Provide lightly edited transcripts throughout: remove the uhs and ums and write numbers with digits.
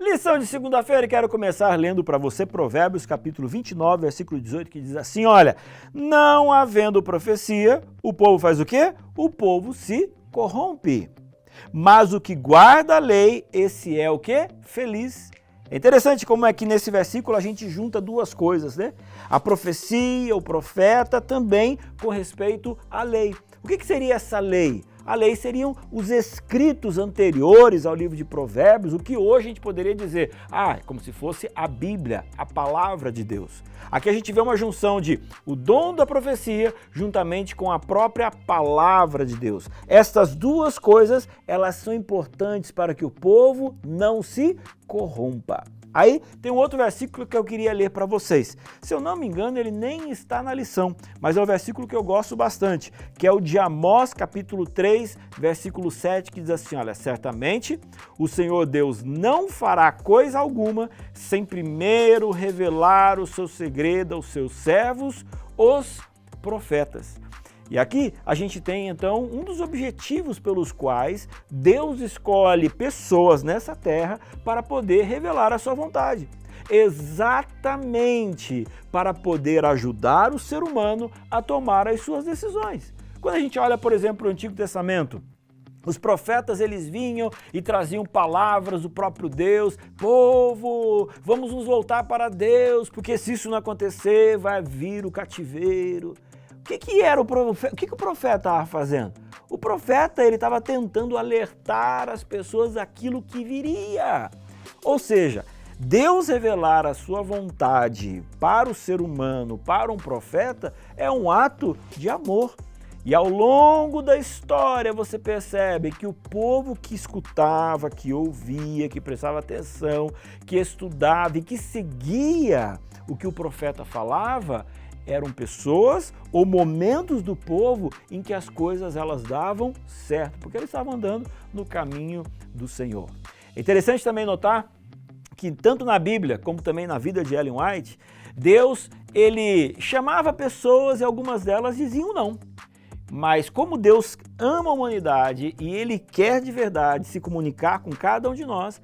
Lição de segunda-feira, e quero começar lendo para você Provérbios capítulo 29, versículo 18, que diz assim, olha, não havendo profecia, o povo faz o quê? O povo se corrompe. Mas o que guarda a lei, esse é o quê? Feliz. É interessante como é que nesse versículo a gente junta duas coisas, né? A profecia, o profeta, também com respeito à lei. O que seria essa lei? A lei seriam os escritos anteriores ao livro de Provérbios, o que hoje a gente poderia dizer, como se fosse a Bíblia, a palavra de Deus. Aqui a gente vê uma junção de o dom da profecia juntamente com a própria palavra de Deus. Estas duas coisas, elas são importantes para que o povo não se corrompa. Aí tem um outro versículo que eu queria ler para vocês. Se eu não me engano, ele nem está na lição, mas é um versículo que eu gosto bastante, que é o de Amós, capítulo 3, versículo 7, que diz assim, olha, certamente o Senhor Deus não fará coisa alguma sem primeiro revelar o seu segredo aos seus servos, os profetas. E aqui a gente tem então um dos objetivos pelos quais Deus escolhe pessoas nessa terra para poder revelar a sua vontade. Exatamente para poder ajudar o ser humano a tomar as suas decisões. Quando a gente olha, por exemplo, o Antigo Testamento, os profetas, eles vinham e traziam palavras do próprio Deus. Povo, vamos nos voltar para Deus, porque se isso não acontecer, vai vir o cativeiro. O que o profeta estava fazendo? O profeta ele estava tentando alertar as pessoas daquilo que viria. Ou seja, Deus revelar a sua vontade para o ser humano, para um profeta, é um ato de amor. E ao longo da história você percebe que o povo que escutava, que ouvia, que prestava atenção, que estudava e que seguia o que o profeta falava, eram pessoas ou momentos do povo em que as coisas elas davam certo, porque eles estavam andando no caminho do Senhor. É interessante também notar que tanto na Bíblia como também na vida de Ellen White, Deus ele chamava pessoas e algumas delas diziam não. Mas como Deus ama a humanidade e Ele quer de verdade se comunicar com cada um de nós,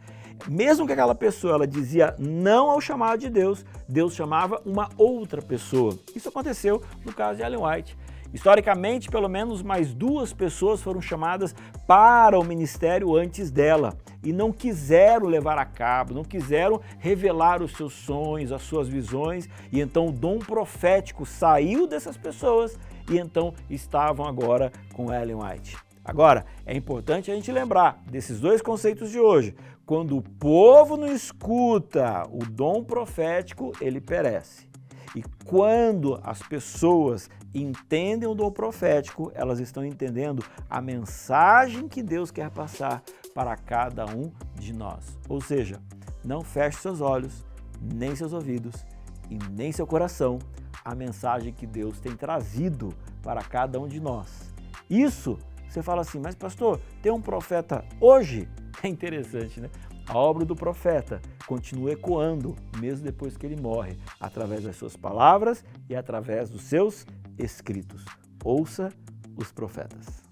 mesmo que aquela pessoa ela dizia não ao chamado de Deus, Deus chamava uma outra pessoa. Isso aconteceu no caso de Ellen White. Historicamente, pelo menos mais duas pessoas foram chamadas para o ministério antes dela e não quiseram levar a cabo, não quiseram revelar os seus sonhos, as suas visões, e então o dom profético saiu dessas pessoas e então estavam agora com Ellen White. Agora, é importante a gente lembrar desses dois conceitos de hoje. Quando o povo não escuta o dom profético, ele perece. E quando as pessoas entendem o dom profético, elas estão entendendo a mensagem que Deus quer passar para cada um de nós. Ou seja, não feche seus olhos, nem seus ouvidos e nem seu coração a mensagem que Deus tem trazido para cada um de nós. Isso, você fala assim, mas pastor, tem um profeta hoje? É interessante, né? A obra do profeta continua ecoando, mesmo depois que ele morre, através das suas palavras e através dos seus escritos. Ouça os profetas.